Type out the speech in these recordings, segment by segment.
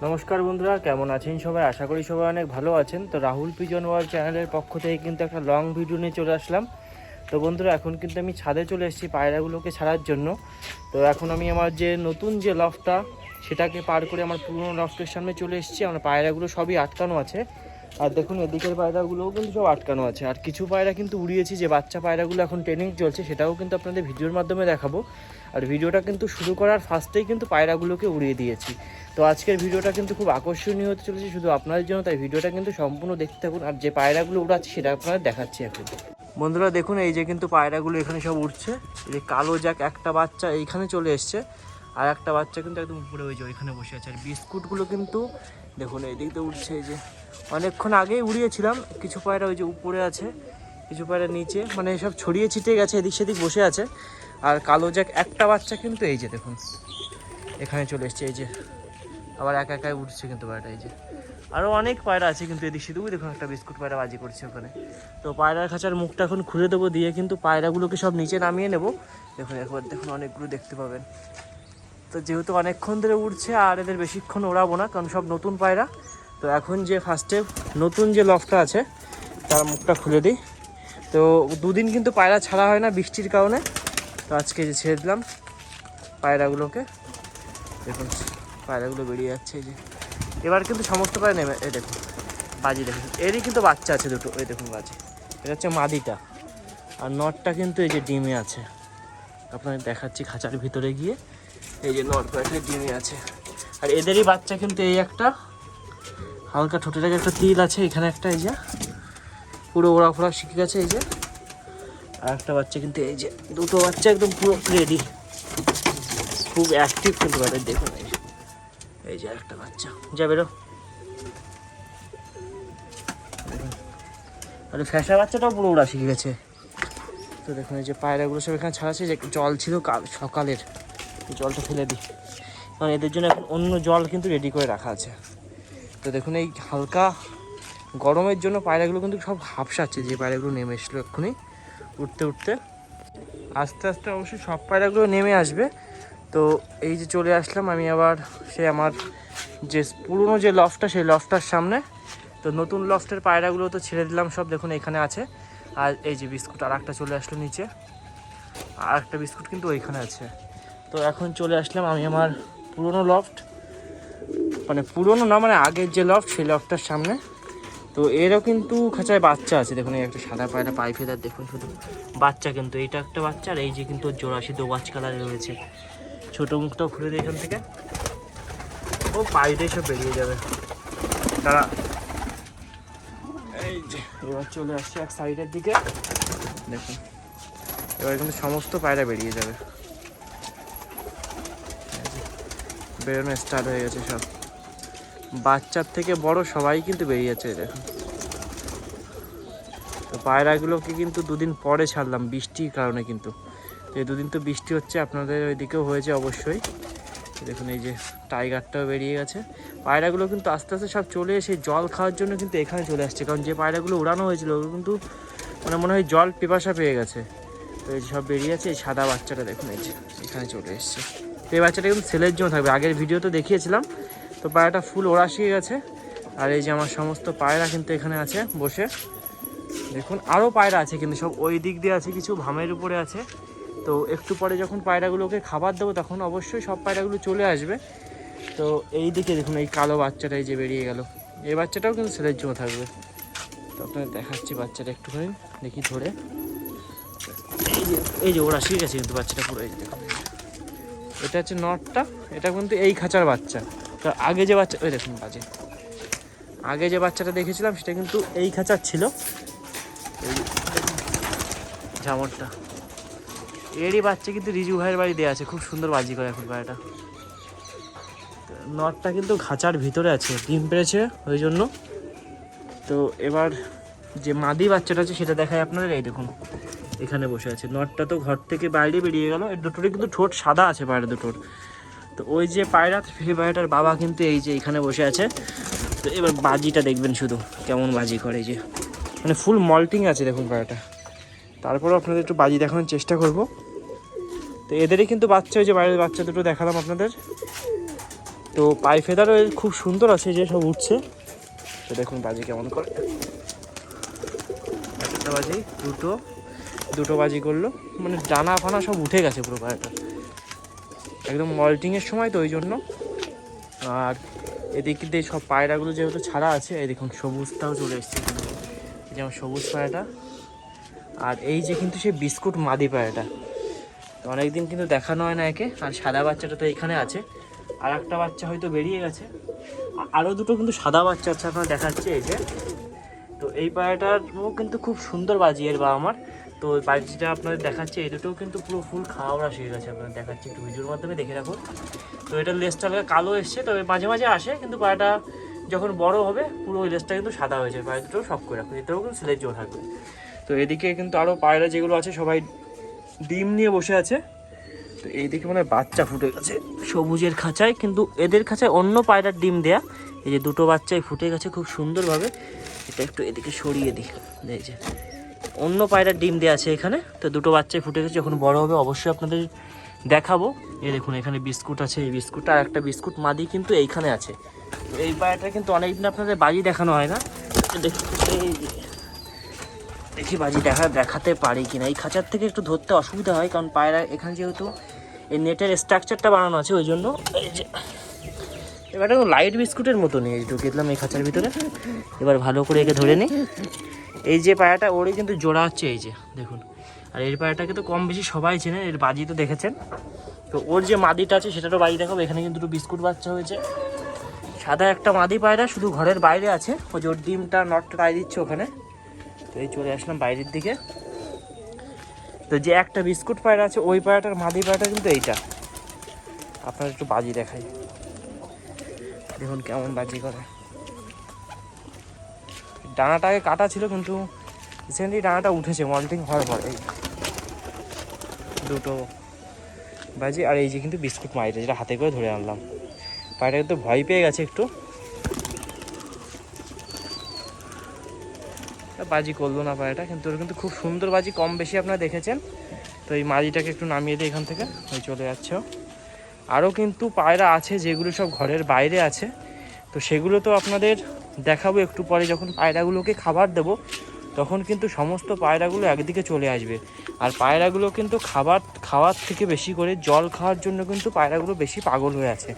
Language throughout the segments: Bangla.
নমস্কার বন্ধুরা, কেমন আছেন সবাই? আশা করি সবাই অনেক ভালো আছেন। তো রাহুল পিজন ওয়ার্ল্ড চ্যানেলের পক্ষ থেকে কিন্তু একটা লং ভিডিও নিয়ে চলে আসলাম। তো বন্ধুরা, এখন কিন্তু আমি ছাদে চলে এসেছি পায়রাগুলোকে ছাড়ার জন্য। তো এখন আমি আমার যে নতুন যে লফটটা সেটাকে পার করে আমার পুরনো লফটের সামনে চলে এসেছি। আমার পায়রাগুলো সবই আটকানো আছে। আর দেখুন, এদিকের পায়রাগুলোও কিন্তু সব আটকানো আছে। আর কিছু পায়রা কিন্তু উড়িয়েছি, যে বাচ্চা পায়রাগুলো এখন ট্রেনিং চলছে, সেটাও কিন্তু আপনাদের ভিডিওর মাধ্যমে দেখাবো। আর ভিডিওটা কিন্তু শুরু করার ফার্স্টেই কিন্তু পায়রাগুলোকে উড়িয়ে দিয়েছি। তো আজকের ভিডিওটা কিন্তু খুব আকর্ষণীয় হতে চলেছে শুধু আপনাদের জন্য, তাই ভিডিওটা কিন্তু সম্পূর্ণ দেখতে থাকুন। আর যে পায়রাগুলো উড়াচ্ছি সেটা আপনাদের দেখাচ্ছি এখন। বন্ধুরা দেখুন, এই যে কিন্তু পায়রাগুলো এখানে সব উঠছে। এই যে কালো জ্যাক একটা বাচ্চা এইখানে চলে এসছে, আর একটা বাচ্চা কিন্তু একদম উপরে ওই যে ওইখানে বসে আছে। আর বিস্কুটগুলো কিন্তু দেখুন এই দিক দিয়ে উঠছে। এই যে অনেকক্ষণ আগেই উড়িয়েছিলাম, কিছু পায়রা ওই যে উপরে আছে, কিছু পায়রা নিচে, মানে সব ছড়িয়ে ছিটিয়ে গেছে, এদিক সেদিক বসে আছে। আর কালো জ্যাক একটা বাচ্চা কিন্তু এই যে দেখুন এখানে চলে এসছে। এই যে আবার একা একাই উঠছে কিন্তু পায়রা। এই যে আরও অনেক পায়রা আছে কিন্তু এদিক সেদিক। দেখুন একটা বিস্কুট পায়রা বাজি করছে ওখানে। তো পায়রার খাঁচার মুখটা এখন খুলে দেবো, দিয়ে কিন্তু পায়রাগুলোকে সব নিচে নামিয়ে নেব। দেখুন একবার দেখুন, অনেকগুলো দেখতে পাবেন। তো যেহেতু অনেকক্ষণ ধরে উঠছে আর এদের বেশিক্ষণ ওড়াবো না, কারণ সব নতুন পায়রা। তো এখন যে ফার্স্টে নতুন যে লফটা আছে তার মুখটা খুলে দিই। তো দুদিন কিন্তু পায়রা ছাড়া হয় না বৃষ্টির কারণে। তো আজকে যে ছেড়ে দিলাম পায়রাগুলোকে। দেখুন পায়রাগুলো বেরিয়ে যাচ্ছে। এই যে এবার কিন্তু সমস্ত পায়রা নেমে, এই দেখুন বাজি দেখুন, এরই কিন্তু বাচ্চা আছে দুটো। ওই দেখুন বাজি, এটা হচ্ছে মাদিটা। আর নটটা কিন্তু এই যে ডিমে আছে, আপনাদের দেখাচ্ছি খাঁচার ভিতরে গিয়ে। এই যে নট কয়েকটা ডিমে আছে। আর এদেরই বাচ্চা কিন্তু এই একটা, হালকা ঠোঁটের আগে একটা তিল আছে, এখানে একটা, এই যে পুরো ওড়া ফোড়া শিখে গেছে। এই যে আর একটা বাচ্চা কিন্তু, এই যে দুটো বাচ্চা একদম পুরো রেডি, খুব অ্যাক্টিভ কিন্তু বাচ্চা। দেখুন এই যে একটা বাচ্চা যা বেরো। আর ফ্যাসা বাচ্চাটাও পুরো ওড়া শিখে গেছে। তো দেখুন এই যে পায়রাগুলো সব এখানে ছাড়াচ্ছে। যে জল ছিল কাল সকালের, জলটা ফেলে দিই, কারণ এদের জন্য এখন অন্য জল কিন্তু রেডি করে রাখা আছে। তো দেখুন এই হালকা গরমের জন্য পায়রাগুলো কিন্তু সব হাঁপসাচ্ছে। যে পায়রাগুলো নেমে এসলো এক্ষুনি উঠতে উঠতে, আস্তে আস্তে অবশ্যই সব পায়রাগুলো নেমে আসবে। তো এই যে চলে আসলাম আমি আবার সে আমার যে পুরনো যে লফটটা, সেই লফটার সামনে। তো নতুন লফটের পায়রাগুলো তো ছেড়ে দিলাম সব, দেখুন এখানে আছে। আর এই যে বিস্কুট আর একটা চলে আসলো নিচে, আর একটা বিস্কুট কিন্তু ওইখানে আছে। তো এখন চলে আসলাম আমি আমার পুরনো লফট, মানে পুরনো না, মানে আগের যে লফট সেই লফটার সামনে। তো এরও কিন্তু খাঁচায় বাচ্চা আছে। দেখুন এই একটা সাদা পায়রা পাই ফেদার, দেখুন শুধু বাচ্চা কিন্তু এইটা একটা বাচ্চা। আর এই যে কিন্তু জোড়াশি দোবাজ কালারে রয়েছে। ছোটো মুখটাও খুলে দিই এখান থেকে, ও পাইতে সব বেরিয়ে যাবে তারা। এই যে এবার চলে আসছে এক সাইডের দিকে, দেখুন এবার কিন্তু সমস্ত পায়রা বেরিয়ে যাবে। বেরোনো স্টার্ট হয়ে গেছে সব, বাচ্চার থেকে বড় সবাই কিন্তু বেরিয়ে যাচ্ছে। দেখুন তো পায়রাগুলোকে কিন্তু দুদিন পরে ছাড়লাম বৃষ্টির কারণে। কিন্তু এই দুদিন তো বৃষ্টি হচ্ছে, আপনাদের ওইদিকেও হয়েছে অবশ্যই। দেখুন এই যে টাইগারটাও বেরিয়ে গেছে। পায়রাগুলো কিন্তু আস্তে আস্তে সব চলে এসে জল খাওয়ার জন্য কিন্তু এখানে চলে আসছে, কারণ যে পায়রাগুলো উড়ানো হয়েছিল ওগুলো কিন্তু মানে মনে হয় জল পিপাসা পেয়ে গেছে। তো এই সব বেরিয়ে আছে। এই সাদা বাচ্চাটা দেখুন এই যে এখানে চলে এসছে। তো এই বাচ্চাটা কিন্তু ছেলের জন্য থাকবে, আগের ভিডিও তো দেখিয়েছিলাম। তো পায়রাটা ফুল ওড়া শিখে গেছে। আর এই যে আমার সমস্ত পায়রা কিন্তু এখানে আছে বসে। দেখুন আরও পায়রা আছে কিন্তু সব ওই দিক দিয়ে আছে, কিছু ভামের উপরে আছে। তো একটু পরে যখন পায়রাগুলোকে খাবার দেবো তখন অবশ্যই সব পায়রাগুলো চলে আসবে। তো এই দিকে দেখুন এই কালো বাচ্চাটাই যে বেরিয়ে গেল, এই বাচ্চাটাও কিন্তু ছেলের জন্য থাকবে। তো আপনাদের দেখাচ্ছি বাচ্চাটা একটুখানি দেখি ধরে। এই যে ওরা শিখে গেছে কিন্তু বাচ্চাটা পুরো। এই যে দেখুন এটা হচ্ছে নটটা, এটা কিন্তু এই খাঁচার বাচ্চা। তো আগে যে বাচ্চা, ওই দেখুন বাজে, আগে যে বাচ্চাটা দেখেছিলাম সেটা কিন্তু এই খাঁচার ছিল। এই ঝামরটা এরই বাচ্চা কিন্তু রিজু ভাইয়ের বাড়ি দেওয়া আছে, খুব সুন্দর বাজি করে এখন পায়রাটা। নটটা কিন্তু খাঁচার ভিতরে আছে, ডিম পেড়েছে ওই জন্য। তো এবার যে মাদি বাচ্চাটা আছে সেটা দেখায় আপনাদের। এই দেখুন এখানে বসে আছে। নটটা তো ঘর থেকে বাইরে বেরিয়ে গেল। এর দুটোরই কিন্তু ঠোঁট সাদা আছে পায়রা দুটোর। তো ওই যে পায়রা, সেই পায়রাটার বাবা কিন্তু এই যে এখানে বসে আছে। তো এবার বাজিটা দেখবেন শুধু কেমন বাজি করে। এই যে মানে ফুল মল্টিং আছে দেখুন পায়রাটা। তারপরও আপনাদের একটু বাজি দেখানোর চেষ্টা করব। তো এদেরই কিন্তু বাচ্চা, ওই যে বাইরের বাচ্চা দুটো দেখালাম আপনাদের। তো পাই ফেদারও এর খুব সুন্দর আছে, যে সব উঠছে। তো দেখুন বাজি কেমন করে, একটা বাজি, দুটো বাজি করলো, মানে ডানা ফানা সব উঠে গেছে পুরো পায়রাটা, একদম মল্টিংয়ের সময় তো ওই জন্য। আর এদিক দিয়ে সব পায়রাগুলো যেহেতু ছাড়া আছে, এই দেখুন সবুজটাও চলে এসছে এখানে, যেমন সবুজ পায়রাটা। আর এই যে কিন্তু সেই বিস্কুট মাদি পায়রাটা, তো অনেকদিন কিন্তু দেখানো হয় না একে। আর সাদা বাচ্চাটা তো এখানে আছে, আর একটা বাচ্চা হয়তো বেরিয়ে গেছে, আরও দুটো কিন্তু সাদা বাচ্চা আছে আপনার দেখাচ্ছে এই যে। তো এই পায়রাটারও কিন্তু খুব সুন্দর বাজি এর বা আমার। তো ওই বাজিটা আপনাদের দেখাচ্ছে, এই দুটোও কিন্তু পুরো ফুল খাওয়া শিখে গেছে, আপনাদের দেখাচ্ছে একটু ভিডিওর মাধ্যমে দেখে রাখুন। তো এটার লেজটা কালো এসছে, তবে মাঝে মাঝে আসে, কিন্তু পায়রাটা যখন বড় হবে পুরো ওই লেজটা কিন্তু সাদা হয়ে যায়। পায়রা দুটো সব করে রাখুন, এটাও কিন্তু সিলের জোর থাকবে। তো এদিকে কিন্তু আরও পায়রা যেগুলো আছে সবাই ডিম নিয়ে বসে আছে। তো এইদিকে মানে বাচ্চা ফুটে গেছে সবুজের খাঁচায়, কিন্তু এদের খাঁচায় অন্য পায়রার ডিম দেয়া। এই যে দুটো বাচ্চাই ফুটে গেছে খুব সুন্দরভাবে। এটা একটু এদিকে সরিয়ে দিই, এই যে অন্য পায়রার ডিম দেওয়া আছে এখানে। তো দুটো বাচ্চাই ফুটে গেছে, যখন বড় হবে অবশ্যই আপনাদের দেখাবো। এই দেখুন এখানে বিস্কুট আছে, এই বিস্কুটটা আর একটা বিস্কুট মাদি কিন্তু এইখানে আছে। তো এই পায়রাটা কিন্তু অনেকদিন আপনাদের বাজি দেখানো হয় না, দেখি বাজি দেখাতে পারি কিনা। এই খাঁচার থেকে একটু ধরতে অসুবিধা হয়, কারণ পায়রা এখানে যেহেতু এই নেটের স্ট্রাকচারটা বানানো আছে ওই জন্য। এই যে এবার লাইট বিস্কুটের মতো নিয়ে ঢুকিয়ে দিলাম এই খাঁচার ভিতরে। এবার ভালো করে একে ধরে নিই। এই যে পায়রাটা ওরই কিন্তু জোড়া হচ্ছে, এই যে দেখুন। আর এই পায়রাটাকে তো কম বেশি সবাই চেনে, এর বাজি তো দেখেছেন। তো ওর যে মাদিটা আছে সেটারও বাজি দেখাবো। এখানে কিন্তু দুটো বিস্কুট বাচ্চা হয়েছে, সাদা একটা মাদি পায়রা শুধু ঘরের বাইরে আছে, ওই যে ওর ডিমটা নটটা তাই দিচ্ছে ওখানে। তো এই চলে আসলাম বাইরের দিকে। তো যে একটা বিস্কুট পায়রা আছে ওই পায়রাটার মাদি পায়রাটা কিন্তু এইটা। আপনার একটু বাজি দেখাই, দেখুন কেমন বাজি করে। ডানাটাকে কাটা ছিল, কিন্তু রিসেন্টলি ডানাটা উঠেছে মল্টিং হওয়ার পরে। এই দুটো বাজি, আর এই যে কিন্তু বিস্কুট মাইটা যেটা হাতে করে ধরে আনলাম। পায়রাটা কিন্তু ভয় পেয়ে গেছে একটু, বাজি করলো না পায়রাটা, কিন্তু ওর কিন্তু খুব সুন্দর বাজি, কম বেশি আপনারা দেখেছেন। তো এই মাদিটাকে একটু নামিয়ে দিই এখান থেকে, ওই চলে যাচ্ছে। আরও কিন্তু পায়রা আছে যেগুলো সব ঘরের বাইরে আছে, তো সেগুলো তো আপনাদের দেখাবো একটু পরে। যখন পায়রাগুলোকে খাবার দেবো তখন কিন্তু সমস্ত পায়রাগুলো একদিকে চলে আসবে। আর পায়রাগুলো কিন্তু খাবার খাওয়ার থেকে বেশি করে জল খাওয়ার জন্য কিন্তু পায়রাগুলো বেশি পাগল হয়ে আছে।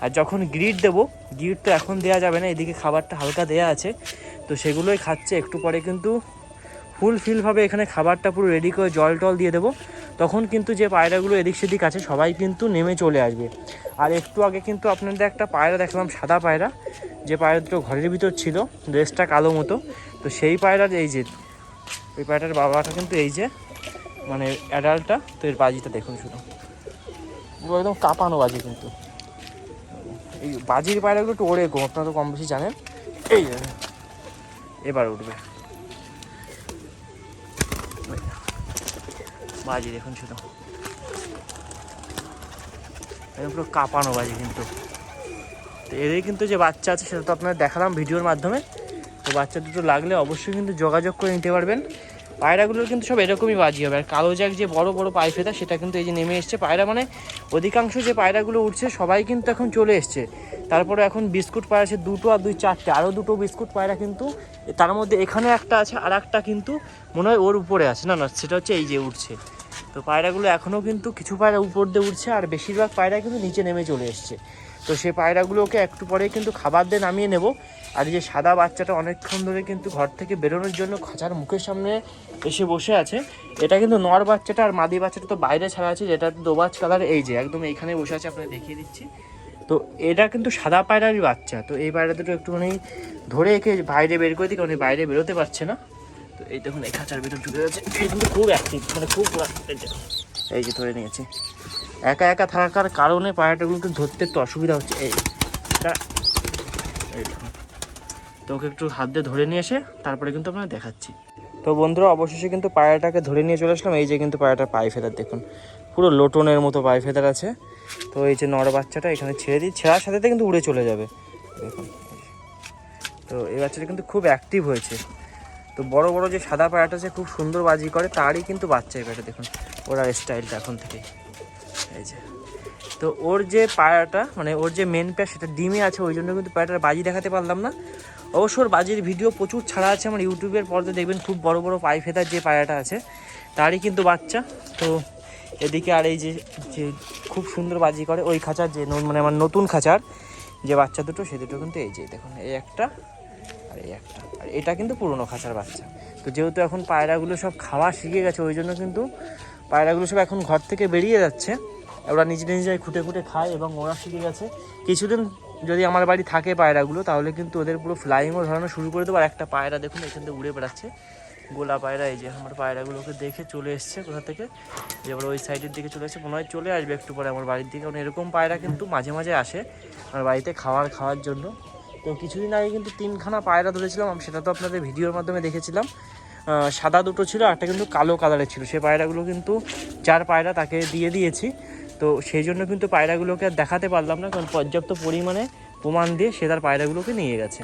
আর যখন গ্রিড দেবো, গ্রিড তো এখন দেওয়া যাবে না, এদিকে খাবারটা হালকা দেয়া আছে, তো সেগুলোই খাচ্ছে। একটু পরে কিন্তু ফুলফিলভাবে এখানে খাবারটা পুরো রেডি করে জল টল দিয়ে দেবো, তখন কিন্তু যে পায়রাগুলো এদিক সেদিক আছে সবাই কিন্তু নেমে চলে আসবে। আর একটু আগে কিন্তু আপনাদের একটা পায়রা দেখলাম, সাদা পায়রা, যে পায়রা দুটো ঘরের ভিতর ছিল, ড্রেসটা কালো মতো। তো সেই পায়রার এই যে ওই পায়রাটার বাবাটা কিন্তু এই যে মানে অ্যাডাল্টটা। তো এর বাজিটা দেখুন শুধু, পুরো একদম কাঁপানো বাজি। কিন্তু এই বাজির পায়রাগুলো একটু ওড়ে কম, আপনারা তো কম বেশি জানেন। এই এবার উঠবে বাজি, দেখুন শুধু পুরো কাঁপানো বাজি কিন্তু। তো এদের কিন্তু যে বাচ্চা আছে সেটা তো আপনারা দেখালাম ভিডিওর মাধ্যমে। তো বাচ্চা দুটো লাগলে অবশ্যই কিন্তু যোগাযোগ করে নিতে পারবেন। পায়রাগুলোর কিন্তু সব এরকমই বাজি হবে। আর কালো জ্যাক যে বড় বড় পাই ফেদা সেটা কিন্তু এই যে নেমে এসছে পায়রা, মানে অধিকাংশ যে পায়রাগুলো উঠছে সবাই কিন্তু এখন চলে এসছে। তারপরে এখন বিস্কুট পায়রা আছে দুটো, আর দুই চারটে, আরও দুটো বিস্কুট পায়রা কিন্তু তার মধ্যে এখানে একটা আছে, আর একটা কিন্তু মনে হয় ওর উপরে আছে, না সেটা হচ্ছে এই যে উঠছে। তো পায়রাগুলো এখনও কিন্তু কিছু পায়রা উপর দিয়ে উঠছে, আর বেশিরভাগ পায়রা কিন্তু নিচে নেমে চলে এসছে। তো সেই পায়রাগুলোকে একটু পরে কিন্তু খাবার দিয়ে নামিয়ে নেব। আর এই যে সাদা বাচ্চাটা অনেকক্ষণ ধরে কিন্তু ঘর থেকে বেরোনোর জন্য খাঁচার মুখের সামনে এসে বসে আছে। এটা কিন্তু নর বাচ্চাটা, আর মাদি বাচ্চাটা তো বাইরে ছাড়া আছে, যেটা দোবাজ কালার, এই যে একদম এইখানে বসে আছে, আপনাকে দেখিয়ে দিচ্ছি। তো এটা কিন্তু সাদা পায়রারই বাচ্চা। তো এই পায়রা দুটো একটুখানি ধরে একে বাইরে বের করে দিই, কারণ বাইরে বেরোতে পারছে না। তো এই দেখুন এই খাঁচার ভিতর ঢুকে গেছে, এই কিন্তু খুব অ্যাক্টিভ, মানে খুব, এই যে ধরে নিয়েছি। একা একা থাকার কারণে পায়রাটাগুলোকে ধরতে একটু অসুবিধা হচ্ছে। এইটা তো ওকে একটু হাত দিয়ে ধরে নিয়ে এসে তারপরে কিন্তু আপনারা দেখাচ্ছি। তো বন্ধুরা অবশেষে কিন্তু পায়রাটাকে ধরে নিয়ে চলে আসলাম। এই যে কিন্তু পায়রাটার পায়ে ফেদার দেখুন, পুরো লোটনের মতো পায়ে ফেদার আছে। তো এই যে নর বাচ্চাটা এখানে ছেড়ে দিই, ছেঁড়ার সাথে কিন্তু উড়ে চলে যাবে দেখুন। তো এই বাচ্চাটা কিন্তু খুব অ্যাক্টিভ হয়েছে। তো বড় বড় যে সাদা পায়রাটা আছে খুব সুন্দর বাজি করে, তারই কিন্তু বাচ্চা এই পায়রাটা দেখুন, ওরা স্টাইলটা এখন থেকেই। এই যে তো ওর যে পায়রাটা মানে ওর যে মেন পেয়ার সেটা ডিমে আছে, ওই জন্য কিন্তু পায়রাটার বাজি দেখাতে পারলাম না। অবশ্য ওর বাজির ভিডিও প্রচুর ছাড়া আছে আমার ইউটিউবের পর্দায়, দেখবেন খুব বড় বড় পাই ফেদার যে পায়রাটা আছে তারই কিন্তু বাচ্চা। তো এদিকে আর এই যে যে খুব সুন্দর বাজি করে ওই খাঁচার যে মানে আমার নতুন খাঁচার যে বাচ্চা দুটো, সে দুটো কিন্তু এই যে দেখুন, এই একটা আর এই একটা, আর এটা কিন্তু পুরনো খাঁচার বাচ্চা। তো যেহেতু এখন পায়রাগুলো সব খাওয়া শিখে গেছে, ওই জন্য কিন্তু পায়রাগুলো সব এখন ঘর থেকে বেরিয়ে যাচ্ছে, ওরা নিজে নিজে খুঁটে খুঁটে খায় এবং ওরা শিখে গেছে। কিছুদিন যদি আমার বাড়ি থাকে পায়রাগুলো, তাহলে কিন্তু ওদের পুরো ফ্লাইংও ধরানো শুরু করে দেবো। আর একটা পায়রা দেখুন এখান থেকে উড়ে বেড়াচ্ছে, গোলা পায়রা। এই যে আমার পায়রাগুলোকে দেখে চলে এসছে কোথা থেকে, যে এবার ওই সাইডের দিকে চলে এসছে, মনে হয় চলে আসবে একটু পরে আমার বাড়ির দিকে। কারণ এরকম পায়রা কিন্তু মাঝে মাঝে আসে আমার বাড়িতে খাওয়ার জন্য। তো কিছুদিন আগে কিন্তু 3খানা পায়রা ধরেছিলাম আমি, সেটা তো আপনাদের ভিডিওর মাধ্যমে দেখেছিলাম। সাদা দুটো ছিল, একটা কিন্তু কালো কালারের ছিল। সেই পায়রাগুলো কিন্তু যার পায়রা তাকে দিয়ে দিয়েছি। তো সেই জন্য কিন্তু পায়রাগুলোকে আর দেখাতে পারলাম না, কারণ পর্যাপ্ত পরিমাণে প্রমাণ দিয়ে সে তার পায়রাগুলোকে নিয়ে গেছে।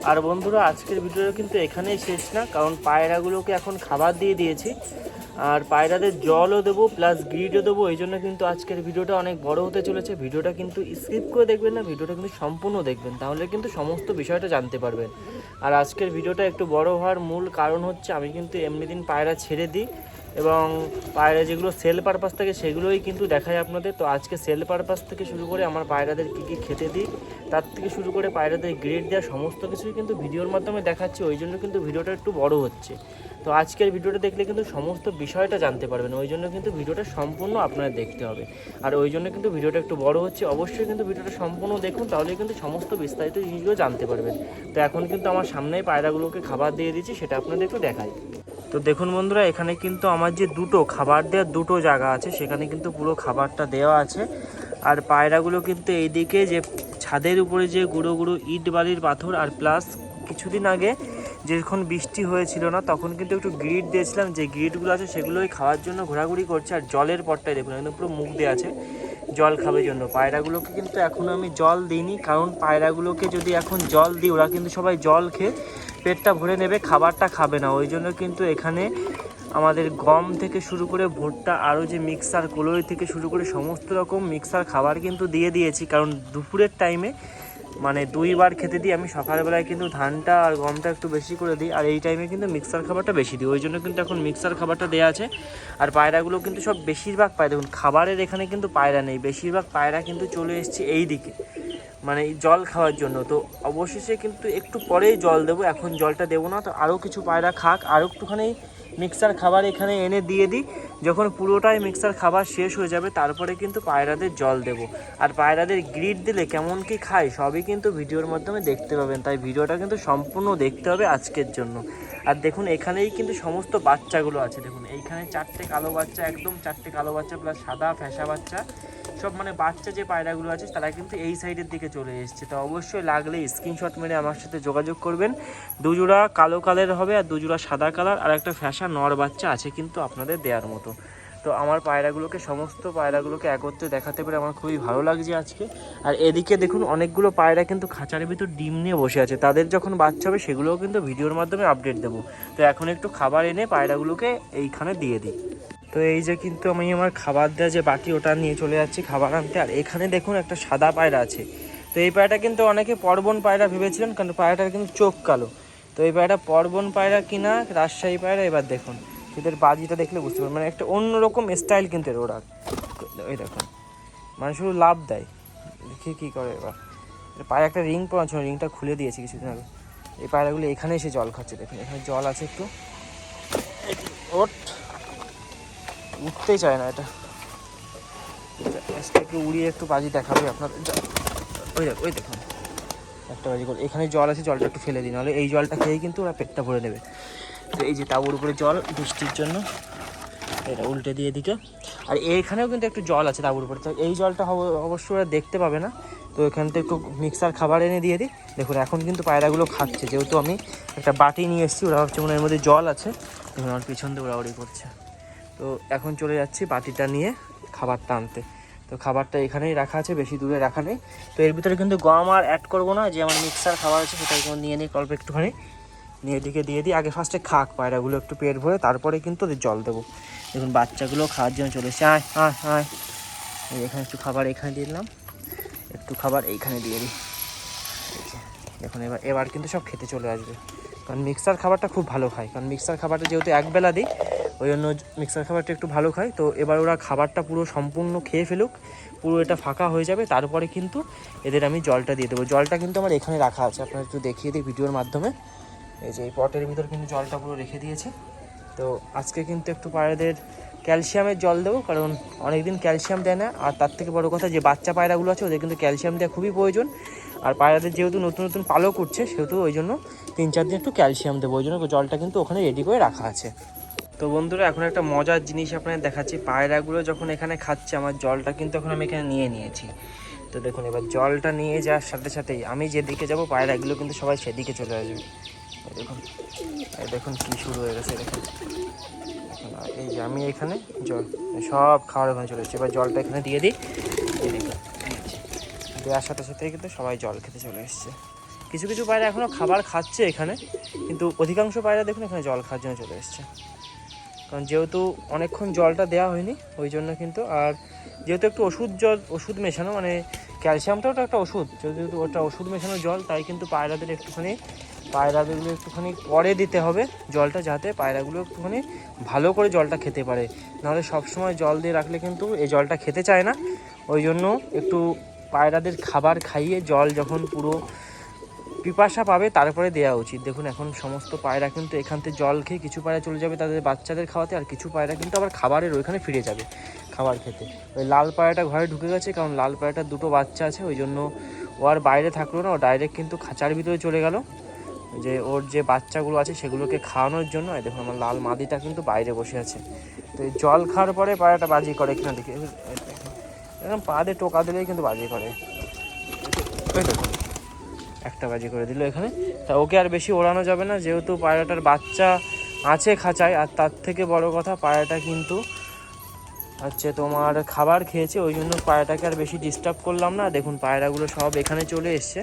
আর বন্ধুরা আজকের ভিডিওটা কিন্তু এখানেই শেষ না, কারণ পায়রাগুলোকে এখন খাবার দিয়ে দিয়েছি আর পায়রাদের জলও দেবো প্লাস গ্রিডও দেবো। এই জন্য কিন্তু আজকের ভিডিওটা অনেক বড় হতে চলেছে। ভিডিওটা কিন্তু স্কিপ করে দেখবেন না, ভিডিওটা কিন্তু সম্পূর্ণ দেখবেন, তাহলে কিন্তু সমস্ত বিষয়টা জানতে পারবেন। আর আজকের ভিডিওটা একটু বড় হওয়ার মূল কারণ হচ্ছে আমি কিন্তু এমনি দিন পায়রা ছেড়ে দিই এবং পায়রা যেগুলো সেল পারপাস থাকে সেগুলোই কিন্তু দেখায় আপনাদের। তো আজকে সেল পারপাস থেকে শুরু করে আমার পায়রাদের কী কী খেতে দিই, তার থেকে শুরু করে পায়রাদের গ্রেড দেওয়া সমস্ত কিছুই কিন্তু ভিডিওর মাধ্যমে দেখাচ্ছি, ওই জন্য কিন্তু ভিডিওটা একটু বড় হচ্ছে। তো আজকের ভিডিওটা দেখলে কিন্তু সমস্ত বিষয়টা জানতে পারবেন, ওই জন্য কিন্তু ভিডিওটা সম্পূর্ণ আপনাদের দেখতে হবে। আর ওই জন্য কিন্তু ভিডিওটা একটু বড় হচ্ছে, অবশ্যই কিন্তু ভিডিওটা সম্পূর্ণ দেখুন, তাহলে কিন্তু সমস্ত বিস্তারিত জিনিসগুলো জানতে পারবেন। তো এখন কিন্তু আমার সামনেই পায়রাগুলোকে খাবার দিয়ে দিচ্ছি, সেটা আপনাদের একটু দেখাই। তো দেখুন বন্ধুরা, এখানে কিন্তু আমার যে দুটো খাবার দেওয়ার দুটো জায়গা আছে, সেখানে কিন্তু পুরো খাবারটা দেওয়া আছে। আর পায়রাগুলো কিন্তু এইদিকে যে ছাদের উপরে যে গুঁড়ো গুঁড়ো ইট বালির পাথর, আর প্লাস কিছুদিন আগে যখন বৃষ্টি হয়েছিল না তখন কিন্তু একটু গ্রিড দিয়েছিলাম, যে গ্রিডগুলো আছে সেগুলোই খাওয়ার জন্য ঘোরাঘুরি করছে। আর জলের পটটাই দেখুন একদম পুরো মুখ দেওয়া আছে জল খাবে জন্য। পায়রাগুলোকে কিন্তু এখনও আমি জল দিইনি, কারণ পায়রাগুলোকে যদি এখন জল দিই ওরা কিন্তু সবাই জল খেয়ে পেটটা ভরে নেবে, খাবারটা খাবে না। ওই জন্য কিন্তু এখানে আমাদের গম থেকে শুরু করে ভুট্টা, আরও যে মিক্সার কলই থেকে শুরু করে সমস্ত রকম মিক্সার খাবার কিন্তু দিয়ে দিয়েছি। কারণ দুপুরের টাইমে মানে 2 বার খেতে দিই আমি, সকালবেলায় কিন্তু ধানটা আর গমটা একটু বেশি করে দিই, আর এই টাইমে কিন্তু মিক্সার খাবারটা বেশি দিই। ওই জন্য কিন্তু এখন মিক্সার খাবারটা দেওয়া আছে। আর পায়রাগুলো কিন্তু সব বেশিরভাগ পায়রা দেখুন খাবারের এখানে কিন্তু পায়রা নেই, বেশিরভাগ পায়রা কিন্তু চলে এসছে এই দিকে মানে জল খাওয়ার জন্য। তো অবশেষে কিন্তু একটু পরেই জল দেবো, এখন জলটা দেবো না। তো আরও কিছু পায়রা খাক, আরও একটুখানি মিক্সার খাবার এখানে এনে দিয়ে দিই। যখন পুরোটাই মিক্সার খাবার শেষ হয়ে যাবে তারপরে কিন্তু পায়রাদের জল দেব। আর পায়রাদের গ্রিড দিলে কেমন কি খায় সবই কিন্তু ভিডিওর মাধ্যমে দেখতে পাবেন, তাই ভিডিওটা কিন্তু সম্পূর্ণ দেখতে হবে আজকের জন্য। আর দেখুন এখানেই কিন্তু সমস্ত বাচ্চাগুলো আছে, দেখুন এইখানে 4টে কালো বাচ্চা, একদম 4টে কালো বাচ্চা প্লাস সাদা ফ্যাসা বাচ্চা, সব মানে বাচ্চা যে পায়রাগুলো আছে তারা কিন্তু এই সাইডের দিকে চলে এসছে। তো অবশ্যই লাগলে স্ক্রিনশট মেরে আমার সাথে যোগাযোগ করবেন। 2 জোড়া কালো কালারের হবে আর 2 জোড়া সাদা কালার, আর একটা ফ্যাসা নর বাচ্চা আছে কিন্তু আপনাদের দেওয়ার মতো। তো আমার পায়রাগুলোকে সমস্ত পায়রাগুলোকে একত্রে দেখাতে পেরে আমার খুবই ভালো লাগছে আজকে। আর এদিকে দেখুন অনেকগুলো পায়রা কিন্তু খাঁচার ভিতর ডিম নিয়ে বসে আছে, তাদের যখন বাচ্চা হবে সেগুলোও কিন্তু ভিডিওর মাধ্যমে আপডেট দেবো। তো এখন একটু খাবার এনে পায়রাগুলোকে এইখানে দিয়ে দিই। তো এই যে কিন্তু আমি আমার খাবার দেওয়া যে বাটি ওটা নিয়ে চলে যাচ্ছি খাবার আনতে। আর এখানে দেখুন একটা সাদা পায়রা আছে, তো এই পায়রাটা কিন্তু অনেকে পরবন পায়রা ভেবেছিলেন, কারণ পায়রাটার কিন্তু চোখ কালো। তো এই পায়রাটা পরবন পায়রা কিনা রাজশাহী পায়রা, এবার দেখুন এদের বাজিটা দেখলে বুঝতে পারবেন, মানে একটা অন্যরকম স্টাইল কিন্তু এর ওরা। এই দেখুন মানে শুধু লাভ দেয়, দেখি কী করে। এবার পায়ে একটা রিং পড়া ছিল, রিংটা খুলে দিয়েছি কিছুদিন আগে। এই পায়রাগুলো এখানে এসে জল খাচ্ছে, দেখুন এখানে জল আছে একটু, উঠতেই চায় না এটা। একটু উড়িয়ে একটু বাজি দেখাবে আপনার। ওই দেখুন একটা বাজি করে, এখানে জল আছে, জলটা একটু ফেলে দিই, নাহলে এই জলটা খেয়েই কিন্তু ওরা পেটটা ভরে নেবে। তো এই যে তাবুর উপরে জল বৃষ্টির জন্য, এটা উল্টে দিয়ে এদিকে। আর এইখানেও কিন্তু একটু জল আছে তাবুর উপরে, তো এই জলটা অবশ্যই ওরা দেখতে পাবে না। তো এখান থেকে একটু মিক্সার খাবার এনে দিয়ে দিই। দেখুন এখন কিন্তু পায়রাগুলো খাচ্ছে, যেহেতু আমি একটা বাটি নিয়ে এসেছি, ওরা ভাবছে মনে এর মধ্যে জল আছে। দেখুন আমার পিছন দিয়ে ওড়াউড়ি করছে। তো এখন চলে যাচ্ছি বাটিটা নিয়ে খাবারটা আনতে। তো খাবারটা এখানেই রাখা আছে, বেশি দূরে রাখা নেই। তো এর ভিতরে কিন্তু গম আর অ্যাড করবো না, যে আমার মিক্সার খাবার আছে সেটা নিয়ে নিই অল্প একটুখানি, নিয়ে এদিকে দিয়ে দিই। আগে ফার্স্টে খাক পায়রাগুলো একটু পেট ভরে, তারপরে কিন্তু ওদের জল দেবো। দেখুন বাচ্চাগুলো খাওয়ার জন্য চলে এসেছে, আয় আয় আয় এখানে একটু খাবার এখানে দিয়ে দিলাম, একটু খাবার এইখানে দিয়ে দিই। দেখুন এবার কিন্তু সব খেতে চলে আসবে, কারণ মিক্সার খাবারটা খুব ভালো খায়, কারণ মিক্সার খাবারটা যেহেতু একবেলা দিই ওই জন্য মিক্সার খাবারটা একটু ভালো খায়। তো এবার ওরা খাবারটা পুরো সম্পূর্ণ খেয়ে ফেলুক, পুরো এটা ফাঁকা হয়ে যাবে, তারপরে কিন্তু এদের আমি জলটা দিয়ে দেবো। জলটা কিন্তু আমার এখানে রাখা আছে, আপনারা একটু দেখিয়ে দিই ভিডিওর মাধ্যমে। এই যে এই পটের ভিতর কিন্তু জলটা পুরো রেখে দিয়েছে। তো আজকে কিন্তু একটু পায়রাদের ক্যালসিয়ামের জল দেবো, কারণ অনেকদিন ক্যালসিয়াম দেয় না। আর তার থেকে বড় কথা, যে বাচ্চা পায়রাগুলো আছে ওদের কিন্তু ক্যালসিয়াম দেওয়া খুবই প্রয়োজন। আর পায়রাদের যেহেতু নতুন নতুন পালক উঠছে, সেহেতু ওই জন্য 3-4 দিন একটু ক্যালসিয়াম দেবো, ওই জন্য জলটা কিন্তু ওখানে রেডি করে রাখা আছে। তো বন্ধুরা, এখন একটা মজার জিনিস আপনাদের দেখাচ্ছি। পায়রাগুলো যখন এখানে খাচ্ছে, আমার জলটা কিন্তু এখন আমি এখানে নিয়ে নিয়েছি। তো দেখুন, এবার জলটা নিয়ে যাওয়ার সাথে সাথেই আমি যেদিকে যাব পায়রাগুলো কিন্তু সবাই সেদিকে চলে আসবে। দেখুন দেখুন কী শুরু হয়ে গেছে, দেখুন। এই যে আমি এখানে জল সব খাওয়ার ওখানে চলে এসেছি। এবার জলটা এখানে দিয়ে দিই, দেওয়ার সাথে সাথেই কিন্তু সবাই জল খেতে চলে এসছে। কিছু কিছু পায়রা এখনও খাবার খাচ্ছে এখানে, কিন্তু অধিকাংশ পায়রা দেখুন এখানে জল খাওয়ার জন্য চলে এসছে। কারণ যেহেতু অনেকক্ষণ জলটা দেওয়া হয়নি ওই জন্য কিন্তু, আর যেহেতু একটু ওষুধ মেশানো, মানে ক্যালসিয়ামটাও একটা ওষুধ, যেহেতু ওটা ওষুধ মেশানো জল, তাই কিন্তু পায়রাদের একটুখানি পরে দিতে হবে জলটা, যাতে পায়রাগুলো একটুখানি ভালো করে জলটা খেতে পারে। নাহলে সবসময় জল দিয়ে রাখলে কিন্তু এই জলটা খেতে চায় না। ওই জন্য একটু পায়রাদের খাবার খাইয়ে জল যখন পুরো পিপাসা পাবে তারপরে দেওয়া উচিত। দেখুন এখন সমস্ত পায়রা কিন্তু এখান থেকে জল খেয়ে, কিছু পায়রা চলে যাবে তাদের বাচ্চাদের খাওয়াতে, আর কিছু পায়রা কিন্তু আবার খাবারের ওইখানে ফিরে যাবে খাবার খেতে। ওই লাল পায়রাটা ঘরে ঢুকে গেছে, কারণ লাল পায়রাটার 2টো বাচ্চা আছে, ওই জন্য ও আর বাইরে থাকলো না, ও ডাইরেক্ট কিন্তু খাঁচার ভিতরে চলে গেল, যে ওর যে বাচ্চাগুলো আছে সেগুলোকে খাওয়ানোর জন্য। দেখুন আমার লাল মাদিটা কিন্তু বাইরে বসে আছে। তো এই জল খাওয়ার পরে পায়রাটা বাজি করে কিনা দেখি, এরকম পা দিয়ে টোকা দিলেই কিন্তু বাজি করে। ওই দেখুন একটা বাজি করে দিল এখানে। তা ওকে আর বেশি ওড়ানো যাবে না, যেহেতু পায়রাটার বাচ্চা আছে খাঁচায়। আর তার থেকে বড় কথা, পায়রাটা কিন্তু তোমার খাবার খেয়েছে, ওই জন্য পায়রাটাকে আর বেশি ডিস্টার্ব করলাম না। দেখুন পায়রাগুলো সব এখানে চলে এসছে।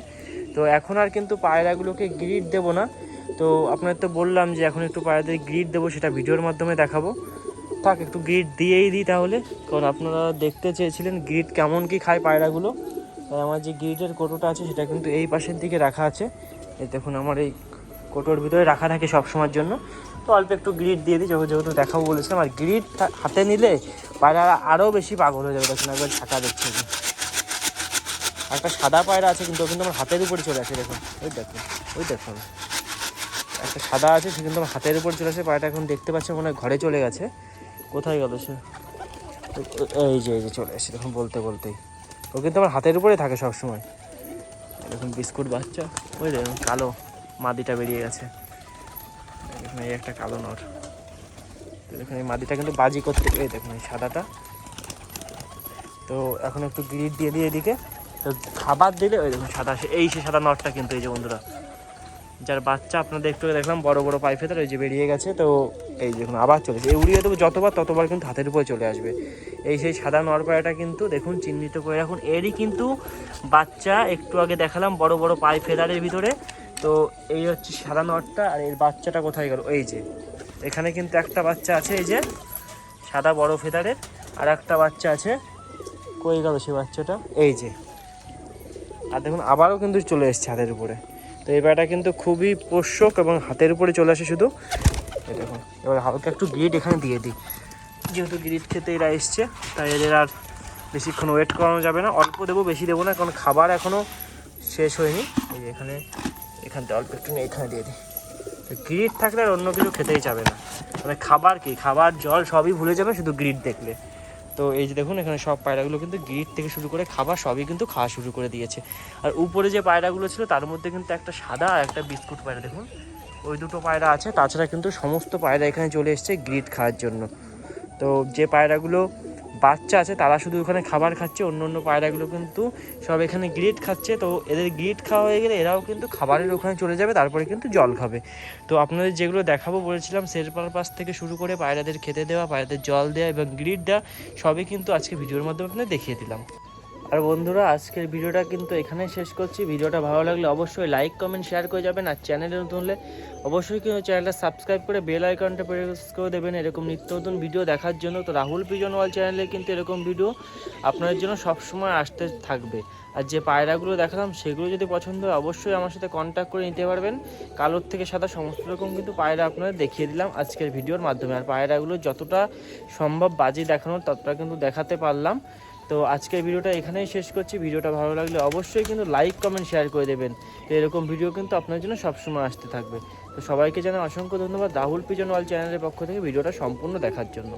তো এখন আর কিন্তু পায়রাগুলোকে গ্রিড দেবো না। তো আপনার তো বললাম যে এখন একটু পায়রাদের গ্রিড দেবো, সেটা ভিডিওর মাধ্যমে দেখাবো। থাক, একটু গ্রিড দিয়েই দিই তাহলে, কারণ আপনারা দেখতে চেয়েছিলেন গ্রিড কেমন কি খায় পায়রাগুলো। তাই আমার যে গ্রিডের কোটোটা আছে সেটা কিন্তু এই পাশের দিকে রাখা আছে। এই দেখুন আমার এই কোটোর ভিতরে রাখা থাকে সব সময়ের জন্য। তো অল্প একটু গ্রিড দিয়ে দিই, যেহেতু দেখাবো বলেছিলাম। আর গ্রিড হাতে নিলে পায়রা আরও বেশি পাগল হয়ে যাবে। দেখুন একবার ছাকা দেখছে, একটা সাদা পায়রা আছে কিন্তু ও কিন্তু আমার হাতের উপরে চলে আসে। দেখুন ওই দেখুন একটা সাদা আছে, সে কিন্তু আমার হাতের উপর চলে আসে। পায়রাটা এখন দেখতে পাচ্ছে মনে হয় ঘরে চলে গেছে। কোথায় গেল সে? এই যে চলে আসে, দেখুন বলতেই ও কিন্তু আমার হাতের উপরে থাকে সব সময়। দেখুন বিস্কুট বাচ্চা, ওই দেখুন কালো মাদিটা বেরিয়ে গেছে। দেখুন এই একটা কালো নর। দেখুন এই মাদিটা কিন্তু বাজি করতে, এই দেখুন এই সাদাটা। তো এখন একটু গ্রিড দিয়ে দিই এদিকে। তো খাবার দিলে ওই দেখুন সে সাদা নটটা কিন্তু, এই যে বন্ধুরা যার বাচ্চা আপনাদের একটু দেখলাম বড় বড় পাইপেতার, ওই যে বেরিয়ে গেছে। তো এই দেখুন আবার চলেছে, এই উড়িয়ে দেবো যতবার ততবার কিন্তু হাতের উপরে চলে আসবে। এই সেই সাদা নরপায়রাটা কিন্তু দেখুন চিহ্নিত করে রাখুন, এরই কিন্তু বাচ্চা একটু আগে দেখালাম বড় বড় পাই ফেদারের ভিতরে। তো এই হচ্ছে সাদা নরটা, আর এর বাচ্চাটা কোথায় গেল? এই যে এখানে কিন্তু একটা বাচ্চা আছে, এই যে সাদা বড় ফেদারের, আর একটা বাচ্চা আছে। কই গেল সে বাচ্চাটা? এই যে, আর দেখুন আবারও কিন্তু চলে এসছে হাতের উপরে। তো এই পায়রাটা কিন্তু খুবই পোষ্যক এবং হাতের উপরে চলে আসে শুধু। এই দেখুন এবার হালকা একটু গ্রিড এখানে দিয়ে দিই, যেহেতু গ্রিড খেতে এরা এসছে, তাই এদের আর বেশিক্ষণ ওয়েট করানো যাবে না। অল্প দেবো, বেশি দেবো না, কারণ খাবার এখনও শেষ হয়নি। এই এখানটা অল্প একটু এখানে দিয়ে দিই। গ্রিড থাকলে আর অন্য কিছু খেতেই যাবে না, মানে খাবার জল সবই ভুলে যাবে শুধু গ্রিড দেখলে। তো এই যে দেখুন এখানে সব পায়রাগুলো কিন্তু গ্রিড থেকে শুরু করে খাবার সবই কিন্তু খাওয়া শুরু করে দিয়েছে। আর উপরে যে পায়রাগুলো ছিল তার মধ্যে কিন্তু একটা সাদা আর একটা বিস্কুট পায়রা, দেখুন ওই দুটো পায়রা আছে। তাছাড়া কিন্তু সমস্ত পায়রা এখানে চলে এসছে গ্রিড খাওয়ার জন্য। তো যে পায়রাগুলো বাচ্চা আছে তারা শুধু ওখানে খাবার খাচ্ছে, অন্য পায়রাগুলো কিন্তু সব এখানে গ্রিড খাচ্ছে। তো এদের গ্রিড খাওয়া হয়ে গেলে এরাও কিন্তু খাবারের ওখানে চলে যাবে, তারপরে কিন্তু জল খাবে। তো আপনাদের যেগুলো দেখাবো বলেছিলাম, সেল পারপাস থেকে শুরু করে পায়রাদের খেতে দেওয়া, পায়রাদের জল দেওয়া এবং গ্রিড দেওয়া, সবই কিন্তু আজকে ভিডিওর মাধ্যমে আপনাদের দেখিয়ে দিলাম। আর বন্ধুরা আজকের ভিডিওটা কিন্তু এখানেই শেষ করছি। ভিডিওটা ভালো লাগলে অবশ্যই লাইক কমেন্ট শেয়ার করে যাবেন, আর চ্যানেলে নতুন হলে অবশ্যই কিন্তু চ্যানেলটা সাবস্ক্রাইব করে বেল আইকনটা প্রেস করে দেবেন এরকম নিত্য নতুন ভিডিও দেখার জন্য। তো রাহুল পিজন ওয়ার্ল্ড চ্যানেলে কিন্তু এরকম ভিডিও আপনাদের জন্য সবসময় আসতে থাকবে। আর যে পায়রাগুলো দেখালাম সেগুলো যদি পছন্দ হয় অবশ্যই আমার সাথে কন্ট্যাক্ট করে নিতে পারবেন। কালোর থেকে সাদা সমস্ত রকম কিন্তু পায়রা আপনাদের দেখিয়ে দিলাম আজকের ভিডিওর মাধ্যমে। আর পায়রাগুলো যতটা সম্ভব বাজি দেখানোর ততটা কিন্তু দেখাতে পারলাম। তো আজকের ভিডিওটা এখানেই শেষ করছি। ভিডিওটা ভালো লাগলে অবশ্যই কিন্তু লাইক কমেন্ট শেয়ার করে দেবেন। তো এরকম ভিডিও কিন্তু আপনার জন্য সবসময় আসতে থাকবে। তো সবাইকে জানাই অসংখ্য ধন্যবাদ রাহুল পিজন ওয়ার্ল্ড চ্যানেলের পক্ষ থেকে ভিডিওটা সম্পূর্ণ দেখার জন্য।